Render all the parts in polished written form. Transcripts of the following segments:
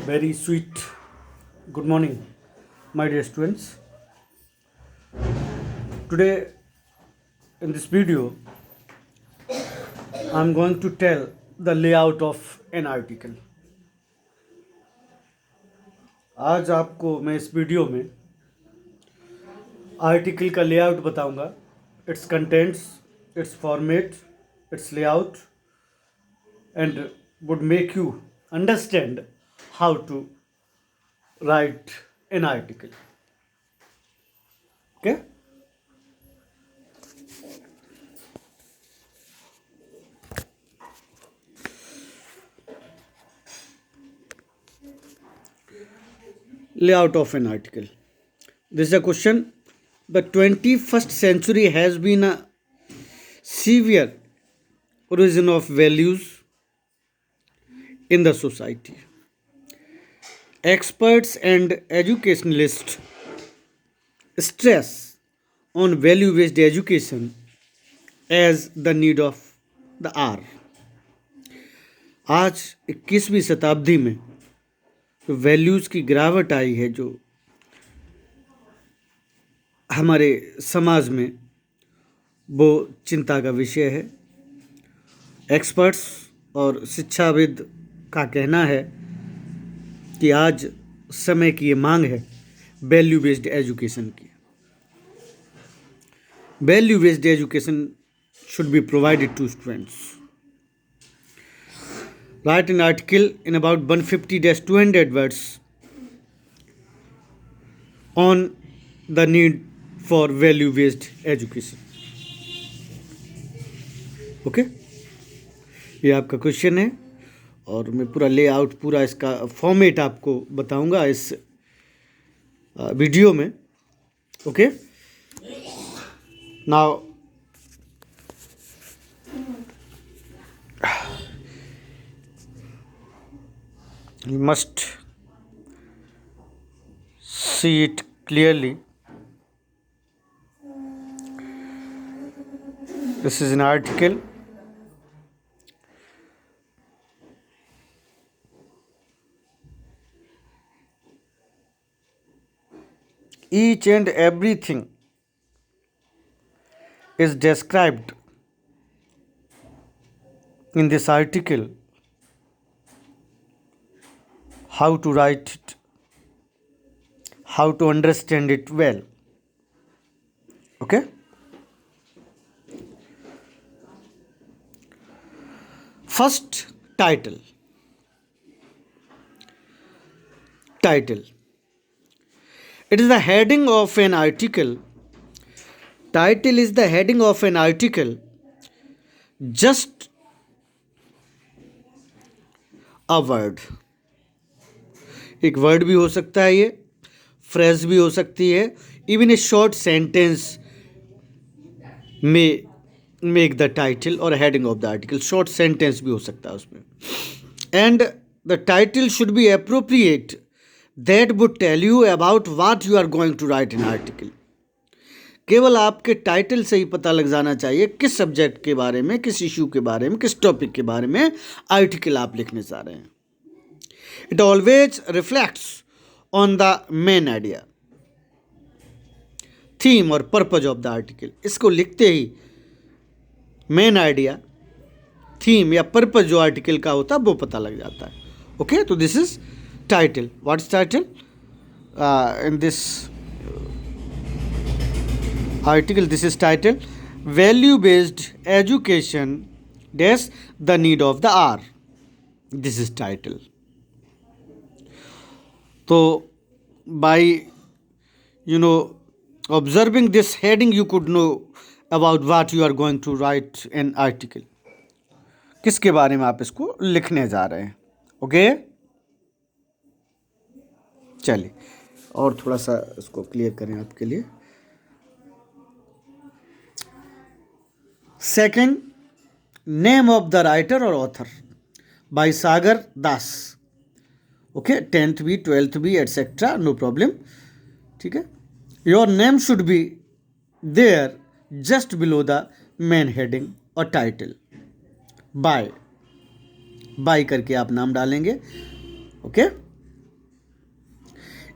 Very sweet good morning, my dear students. Today, in this video, I'm going to tell the layout of an article. आज आपको मैं इस video में article का layout बताऊंगा, it's contents, it's format, it's layout, and would make you understand how to write an article. Okay? Layout of an article. This is a question. The 21st century has been a severe erosion of values in the society. Experts and educationalists stress on value-based education as the need of the hour. आज 21वीं शताब्दी में जो values की गिरावट आई है, जो हमारे समाज में, वो चिंता का विषय है। एक्सपर्ट्स और शिक्षाविद का कहना है कि आज समय की ये मांग है वैल्यू बेस्ड एजुकेशन की। Value based education should be provided to students. Write an article in about 150-200 words on the need for value based education. Okay, ये आपका क्वेश्चन है और मैं पूरा लेआउट, पूरा इसका फॉर्मेट आपको बताऊंगा इस वीडियो में। Okay, now you must see it clearly. This is an article. Each and everything is described in this article. How to write it, how to understand it well. Okay? First, title. Title. It is the heading of an article. Title is the heading of an article. Just a word. एक word भी हो सकता है, ये phrase भी हो सकती है, इवन ए शॉर्ट सेंटेंस में मेक द टाइटल और heading of the article. Short sentence भी हो सकता है उसमें। And the title should be appropriate, that would tell you about what you are going to write in article. केवल आपके title से ही पता लग जाना चाहिए किस सब्जेक्ट के बारे में, किस इशू के बारे में, किस टॉपिक के बारे में आर्टिकल आप लिखने जा रहे हैं। It always reflects on the main idea, theme और purpose of the article. इसको लिखते ही मेन आइडिया, थीम या पर्पज जो आर्टिकल का होता है वो पता लग जाता है। ओके, तो this is title. What is title in this article? This is title value based education dash the need of the hour. This is title. तो by observing this heading you could know about what you are going to write an article. किसके बारे में आप इसको लिखने जा रहे हैं। ओके, चलिए और थोड़ा सा इसको क्लियर करें आपके लिए। Second, name of the writer और author by Sagar Das. Okay, 10th भी, 12th भी, एटसेट्रा, नो प्रॉब्लम। ठीक है, your name should be there just below the main heading और टाइटल। बाय करके आप नाम डालेंगे। Okay,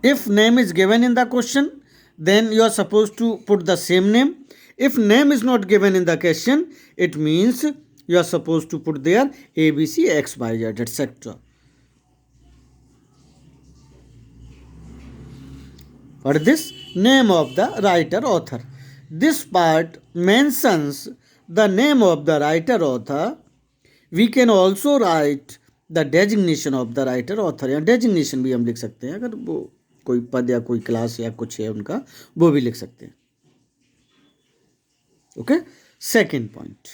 If name is given in the question, then you are supposed to put the same name. If name is not given in the question, it means you are supposed to put there ABC, XYZ, etc. What is this? Name of the writer author. This part mentions the name of the writer author. We can also write the designation of the writer author. या designation भी हम लिख सकते हैं, अगर वो कोई पद या कोई क्लास या कुछ है उनका, वो भी लिख सकते हैं. ओके. सेकेंड पॉइंट,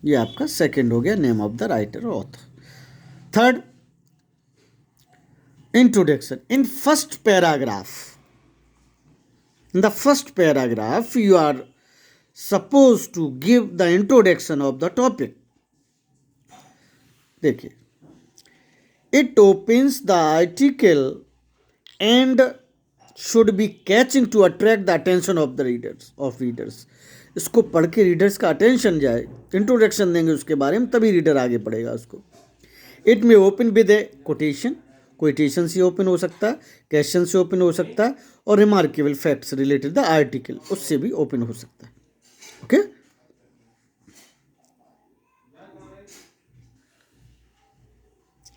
ये आपका सेकेंड हो गया, name of the writer author. Third, introduction. In first paragraph, in the first paragraph you are supposed to give the introduction of the topic. देखिए, it opens the article and should be catching to attract the attention of the readers. इसको पढ़ के readers का attention जाए, introduction देंगे उसके बारे में, तभी रीडर आगे पढ़ेगा उसको. इट में open with A quotation, quotation से ओपन हो सकता है, क्वेश्चन से ओपन हो सकता है, और remarkable facts related the article, उससे भी ओपन हो सकता है. ओके.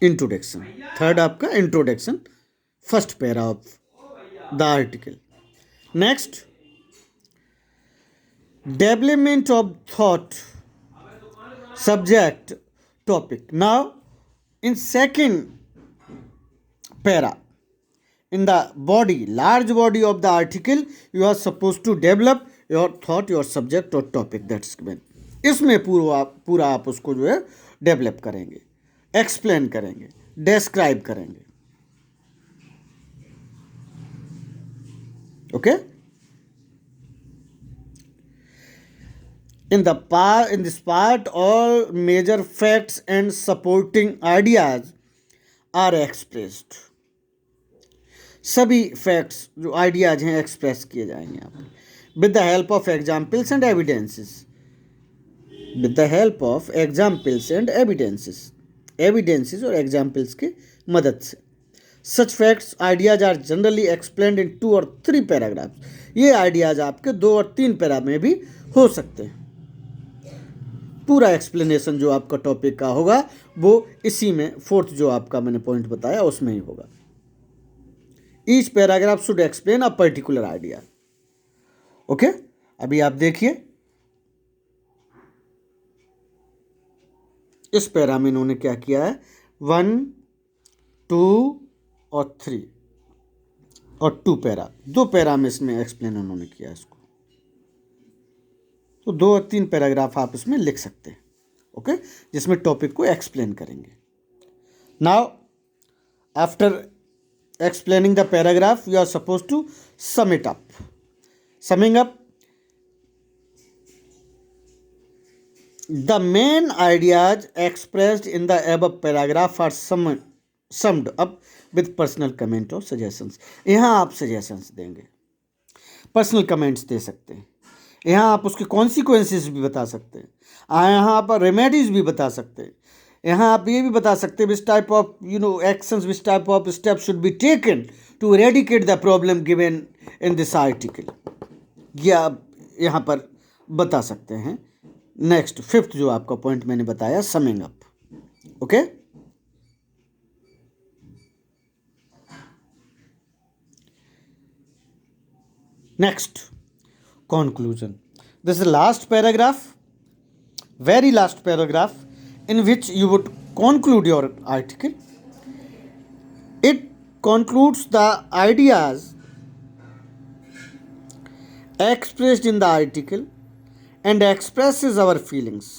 इंट्रोडक्शन. थर्ड आपका introduction, first para of the article. Next, development of thought, subject, topic. Now in second para, in the body, large body of the article, you are supposed to develop your thought, your subject or topic that's given. इसमें पूरा आप उसको जो है develop करेंगे, explain करेंगे, describe करेंगे. Okay. In this part, all major facts and supporting ideas are expressed. सभी फैक्ट्स जो आइडियाज हैं एक्सप्रेस किए जाएंगे यहाँ पर with the help of examples and evidences. With the help of examples and evidences और एग्जाम्पल्स की मदद से. Such facts ideas are generally explained in 2 और 3 पैराग्राफ्स. ये आइडियाज आपके 2 और 3 पैरा में भी हो सकते हैं. पूरा एक्सप्लेनेशन जो आपका टॉपिक का होगा वो इसी में, फोर्थ जो आपका मैंने पॉइंट बताया उसमें ही होगा. Each paragraph should explain a particular idea. Okay. अभी आप देखिए, इस पैरा में इन्होंने क्या किया है, 1, 2 और 3 और 2 पैरा, 2 पैरा में इसमें एक्सप्लेन उन्होंने किया इसको. तो 2 और 3 पैराग्राफ आप इसमें लिख सकते हैं. ओके. जिसमें टॉपिक को एक्सप्लेन करेंगे. Now after explaining the paragraph, you are supposed to sum it up. Summing up, the main ideas expressed in the above paragraph are summed up with personal comment or suggestions. यहाँ आप suggestions देंगे, personal comments दे सकते हैं, यहाँ आप उसके consequences भी बता सकते हैं, यहाँ आप remedies भी बता सकते हैं, यहाँ आप ये भी बता सकते हैं which type of actions, which type of step should be taken to eradicate the problem given in this article. ये आप यहाँ पर बता सकते हैं. नेक्स्ट, फिफ्थ जो आपका पॉइंट मैंने बताया, summing up. Okay. Next, conclusion. This is the last paragraph, very last paragraph, in which you would conclude your article. It concludes the ideas expressed in the article and expresses our feelings.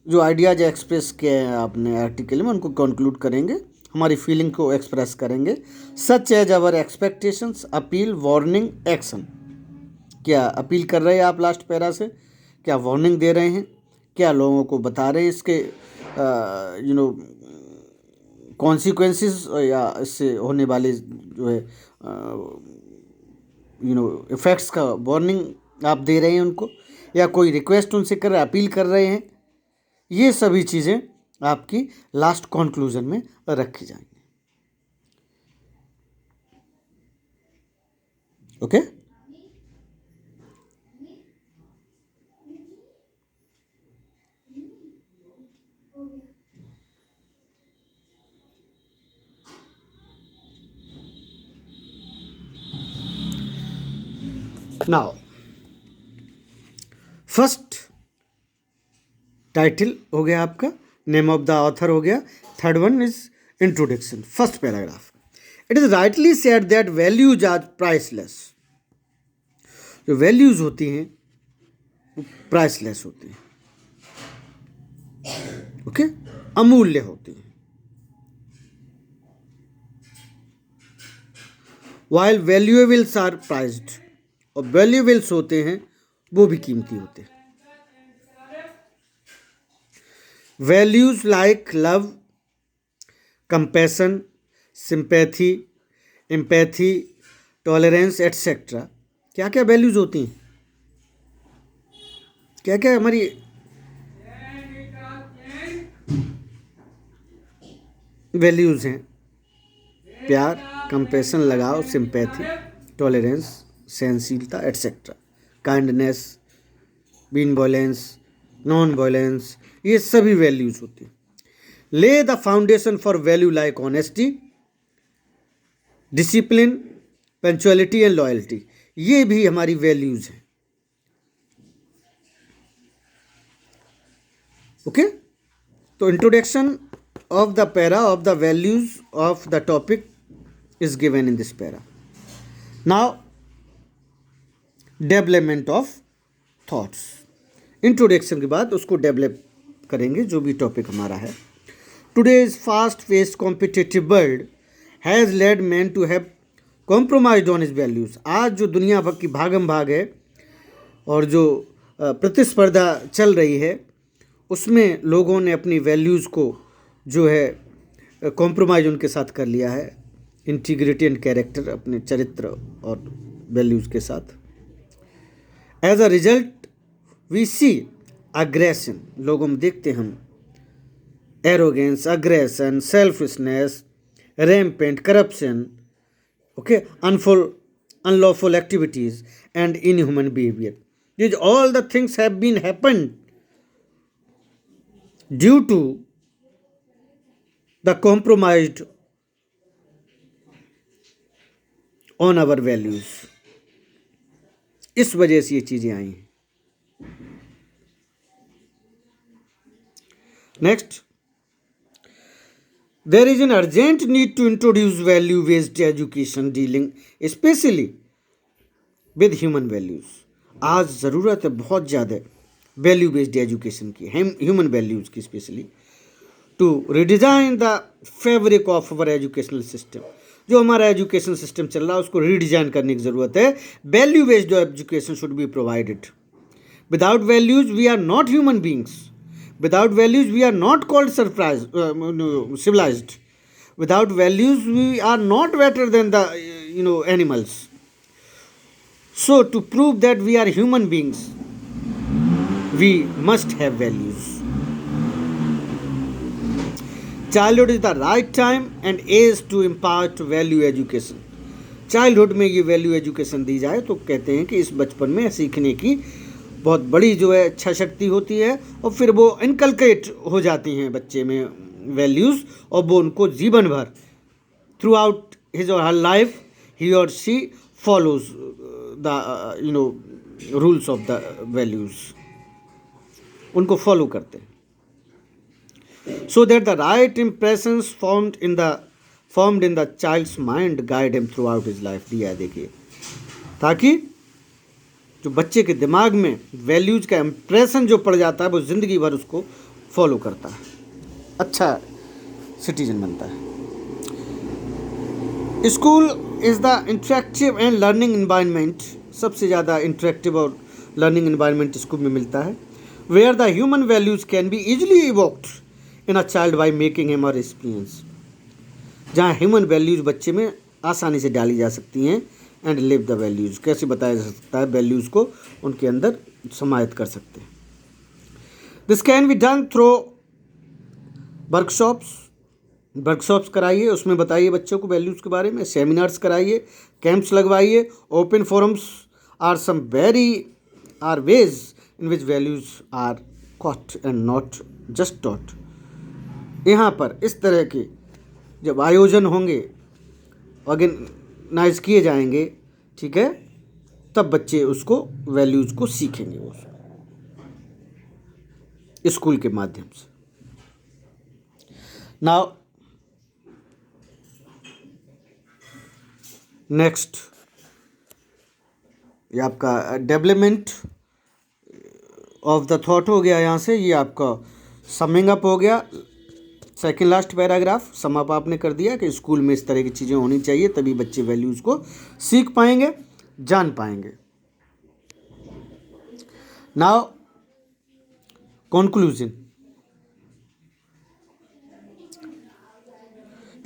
जो ideas express किए हैं आपने article में, उनको conclude करेंगे, हमारी feeling को express करेंगे. Such as our expectations, appeal, warning, action. क्या अपील कर रहे हैं आप लास्ट पैरा से, क्या वार्निंग दे रहे हैं, क्या लोगों को बता रहे हैं इसके कॉन्सिक्वेंसेस या इससे होने वाले जो है इफ़ेक्ट्स का वार्निंग आप दे रहे हैं उनको, या कोई रिक्वेस्ट उनसे कर रहे हैं, अपील कर रहे हैं. ये सभी चीज़ें आपकी लास्ट कंक्लूजन में रखी जाएंगी। ओके। नाउ फर्स्ट टाइटल हो गया आपका, नेम ऑफ द ऑथर हो गया, third one is introduction. First paragraph, it is rightly said that values are priceless. जो वैल्यूज होती हैं वो प्राइसलेस होती हैं, ओके, अमूल्य होती हैं। वाइल वैल्यूएबल्स आर प्राइज्ड, और वैल्यूएबल्स होते हैं वो भी कीमती होते हैं। Values like love, compassion, sympathy, empathy, tolerance etcetera, क्या क्या वैल्यूज होती हैं, क्या क्या हमारी वैल्यूज हैं? प्यार, कंपैशन, लगाव, सिंपैथी, टॉलरेंस, सहनशीलता एटसेट्रा, काइंडनेस, बीनवॉलेंस, नॉन वॉलेंस, ये सभी वैल्यूज होती हैं। ले the foundation for value like honesty, discipline, punctuality and loyalty, ये भी हमारी वैल्यूज हैं। ओके, तो introduction of the para of the values of the topic is given in this para. Now development of thoughts, introduction के बाद उसको develop करेंगे जो भी टॉपिक हमारा है। Today's fast paced competitive world has led men to have compromised on his values. आज जो दुनिया भर की भागम भाग है और जो प्रतिस्पर्धा चल रही है उसमें लोगों ने अपनी वैल्यूज़ को जो है कॉम्प्रोमाइज़ उनके साथ कर लिया है, इंटीग्रिटी एंड कैरेक्टर, अपने चरित्र और वैल्यूज़ के साथ। As a result we see aggression, लोगों में देखते हम arrogance, aggression, selfishness, rampant corruption, okay, unlawful activities and inhuman behaviour. These all the things have been happened due to the compromised on our values. इस वजह से ये चीजें आई हैं. Next, there is an urgent need to introduce value-based education dealing especially with human values. आज ज़रूरत है बहुत ज़्यादा वैल्यू बेस्ड एजुकेशन की, ह्यूमन वैल्यूज़ की, specially to redesign the fabric of our educational system. जो हमारा एजुकेशन सिस्टम चल रहा है उसको रीडिज़ाइन करने की ज़रूरत है. Value based education should be provided. Without values we are not human beings. Without values, we are not called civilized. Without values, we are not better than the animals. So, to prove that we are human beings, we must have values. Childhood is the right time and age to impart value education. Childhood में ये value education दी जाए तो कहते हैं कि इस बचपन में सीखने की बहुत बड़ी जो है इच्छा शक्ति होती है और फिर वो इनकलकेट हो जाती हैं बच्चे में वैल्यूज़ और वो उनको जीवन भर थ्रू आउट हिज और हर लाइफ ही और she follows the rules of the values, उनको फॉलो करते हैं. So that the right impressions formed in the child's mind guide him throughout his life. दिया है देखिए, ताकि जो बच्चे के दिमाग में वैल्यूज़ का इम्प्रेशन जो पड़ जाता है वो ज़िंदगी भर उसको फॉलो करता है, अच्छा सिटीजन बनता है. School is the interactive and learning environment. सबसे ज़्यादा इंटरेक्टिव और लर्निंग इन्वायरमेंट स्कूल में मिलता है. Where the human values can be easily evoked in a child by making him और एक्सपीरियंस. जहाँ ह्यूमन वैल्यूज़ बच्चे में आसानी से डाली जा सकती हैं. एंड लिव द वैल्यूज़, कैसे बताया जा सकता है वैल्यूज़ को उनके अंदर समाहित कर सकते हैं. This can be done through workshops. Workshops कराइए, उसमें बताइए बच्चों को वैल्यूज़ के बारे में, सेमिनार्स कराइए, कैंप्स लगवाइए, open forums are some various ways in which values are caught and not just taught. यहाँ पर इस तरह के जब आयोजन होंगे, ऑर्गेनाइज किए जाएंगे, ठीक है, तब बच्चे उसको वैल्यूज़ को सीखेंगे उसको स्कूल के माध्यम से। नाउ नेक्स्ट, ये आपका डेवलपमेंट ऑफ द थॉट हो गया यहाँ से, ये आपका समिंग अप हो गया। Second last paragraph sum up आपने कर दिया कि स्कूल में इस तरह की चीज़ें होनी चाहिए, तभी बच्चे वैल्यूज़ को सीख पाएंगे, जान पाएंगे। Now conclusion,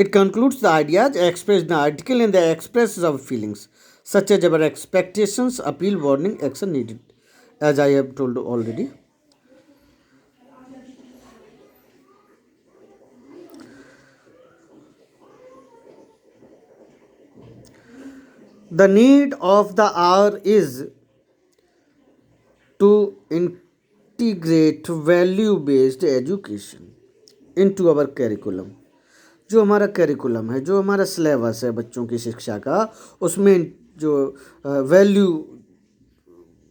it concludes the ideas expressed in the article and the expresses of feelings such as our expectations, appeal, warning, action needed, as I have told already. The need of the hour is to integrate value based education into our curriculum। जो हमारा curriculum है, जो हमारा syllabus है बच्चों की शिक्षा का, उसमें जो वैल्यू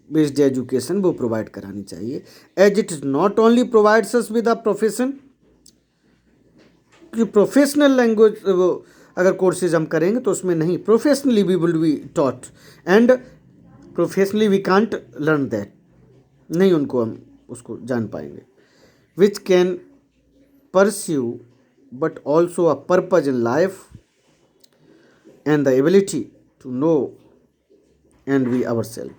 बेस्ड एजुकेशन वो प्रोवाइड करानी चाहिए। As it is not only provides us with a profession, कि प्रोफेशनल लैंग्वेज वो अगर कोर्सेज हम करेंगे तो उसमें नहीं, professionally we will be taught and professionally we can't learn that, नहीं उनको हम उसको जान पाएंगे। Which can pursue but also a purpose in life and the ability to know and be ourselves.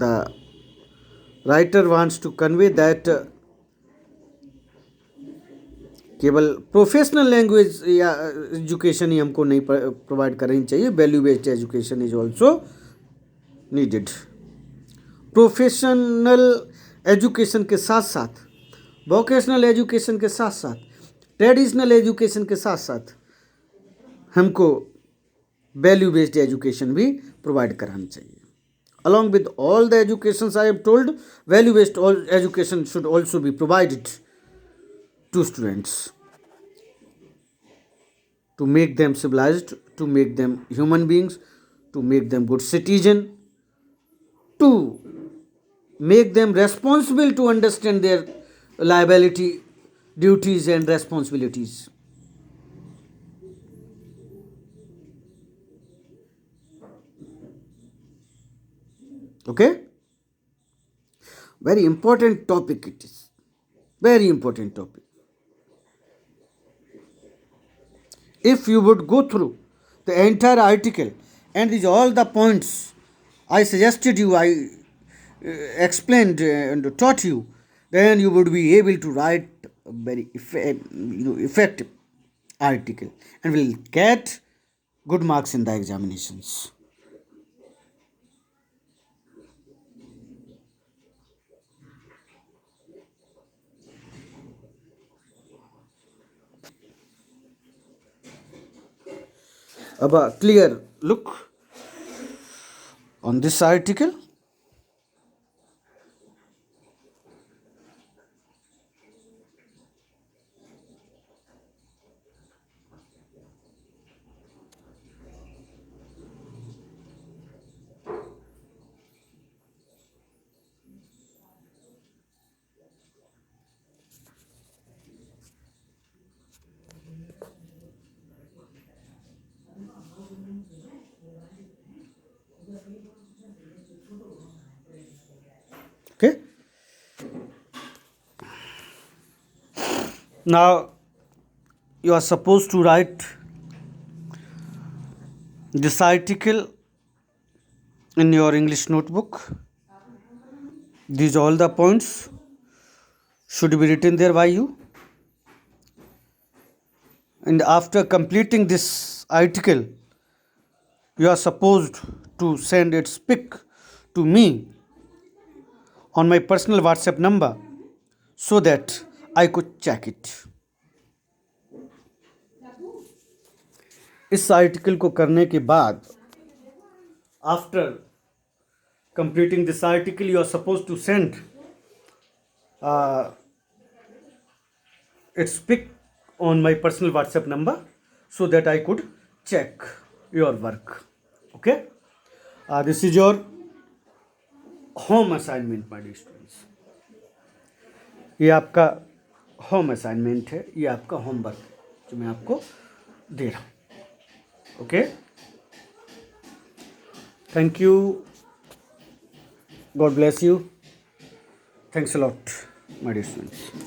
The writer wants to convey that केवल professional language या education ही हमको नहीं प्रोवाइड करनी चाहिए, value based education is also needed. Professional education के साथ साथ, vocational education के साथ साथ, ट्रेडिशनल एजुकेशन के साथ साथ हमको वैल्यू बेस्ड एजुकेशन भी प्रोवाइड करानी चाहिए। Along with all the education I have told, value based education should also be provided to students to make them civilized, to make them human beings, to make them good citizen, to make them responsible, to understand their liability, duties and responsibilities. Okay, very important topic it is, very important topic. If you would go through the entire article and these all the points I suggested you, I explained and taught you, then you would be able to write a very effective article and will get good marks in the examinations. अब a clear look on this article. Okay, now you are supposed to write this article in your English notebook. These all the points should be written there by you, and after completing this article you are supposed to send its pic to me on my personal WhatsApp number so that I could check it. इस article को करने के बाद, after completing this article, you are supposed to send its pic on my personal WhatsApp number so that I could check your work. Okay? This is your home assignment, my dear students. ये आपका home assignment है, ये आपका homework है जो मैं आपको दे रहा हूँ. Okay, thank you, God bless you, thanks a lot my dear students.